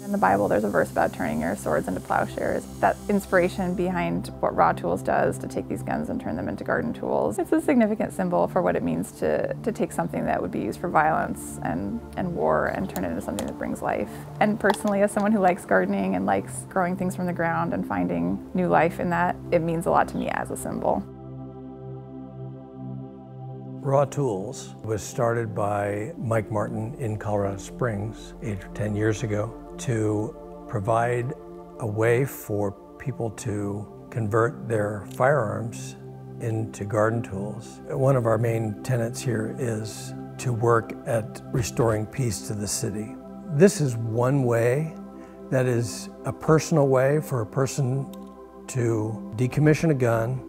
In the Bible, there's a verse about turning your swords into plowshares. That inspiration behind what RAWtools does to take these guns and turn them into garden tools. It's a significant symbol for what it means to take something that would be used for violence and war and turn it into something that brings life. And personally, as someone who likes gardening and likes growing things from the ground and finding new life in that, it means a lot to me as a symbol. RAWtools was started by Mike Martin in Colorado Springs 8 or 10 years ago to provide a way for people to convert their firearms into garden tools. One of our main tenets here is to work at restoring peace to the city. This is one way that is a personal way for a person to decommission a gun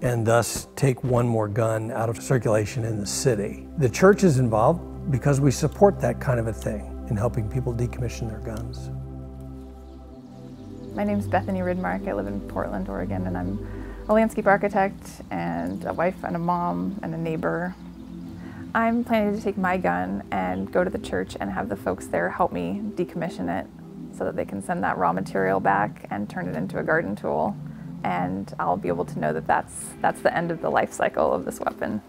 and thus take one more gun out of circulation in the city. The church is involved because we support that kind of a thing in helping people decommission their guns. My name's Bethany Ridmark. I live in Portland, Oregon, and I'm a landscape architect and a wife and a mom and a neighbor. I'm planning to take my gun and go to the church and have the folks there help me decommission it so that they can send that raw material back and turn it into a garden tool. And I'll be able to know that that's the end of the life cycle of this weapon.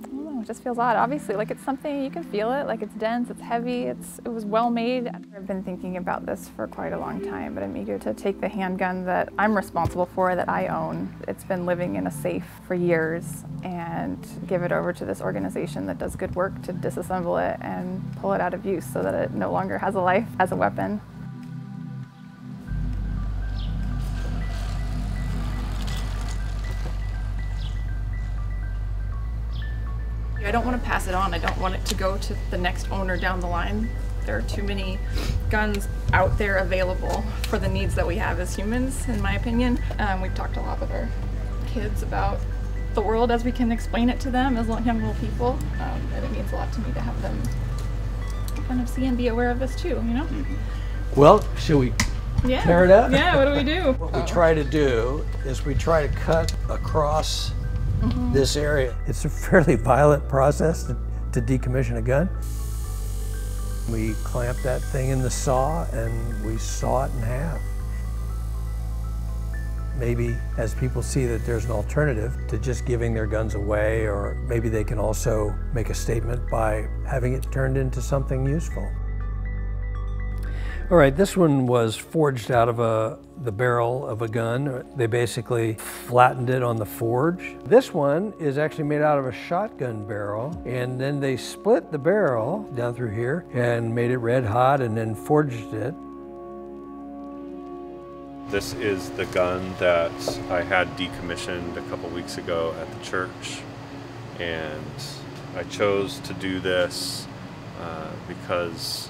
I don't know, it just feels odd. Obviously, like it's something, you can feel it, like it's dense, it's heavy, it was well made. I've been thinking about this for quite a long time, but I'm eager to take the handgun that I'm responsible for, that I own. It's been living in a safe for years, and give it over to this organization that does good work to disassemble it and pull it out of use so that it no longer has a life as a weapon. I don't want to pass it on. I don't want it to go to the next owner down the line. There are too many guns out there available for the needs that we have as humans, in my opinion. We've talked a lot with our kids about the world as we can explain it to them as young little people. And it means a lot to me to have them kind of see and be aware of this too, you know? Well, should we tear it up? Yeah, what do we do? What we try to do is we try to cut across this area. It's a fairly violent process to decommission a gun. We clamp that thing in the saw and we saw it in half. Maybe as people see that there's an alternative to just giving their guns away, or maybe they can also make a statement by having it turned into something useful. All right, this one was forged out of the barrel of a gun. They basically flattened it on the forge. This one is actually made out of a shotgun barrel, and then they split the barrel down through here and made it red hot and then forged it. This is the gun that I had decommissioned a couple weeks ago at the church, and I chose to do this because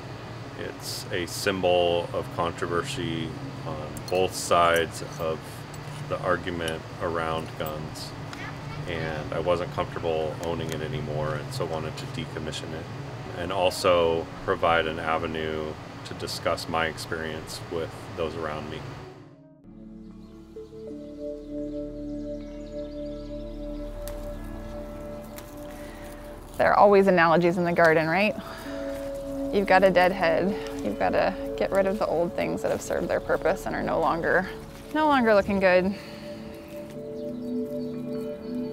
it's a symbol of controversy on both sides of the argument around guns, and I wasn't comfortable owning it anymore, and so wanted to decommission it and also provide an avenue to discuss my experience with those around me. There are always analogies in the garden, right? You've got a dead head. You've got to get rid of the old things that have served their purpose and are no longer looking good.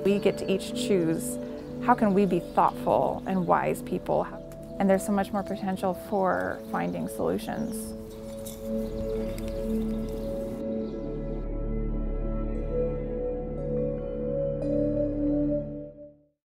We get to each choose, how can we be thoughtful and wise people? And there's so much more potential for finding solutions.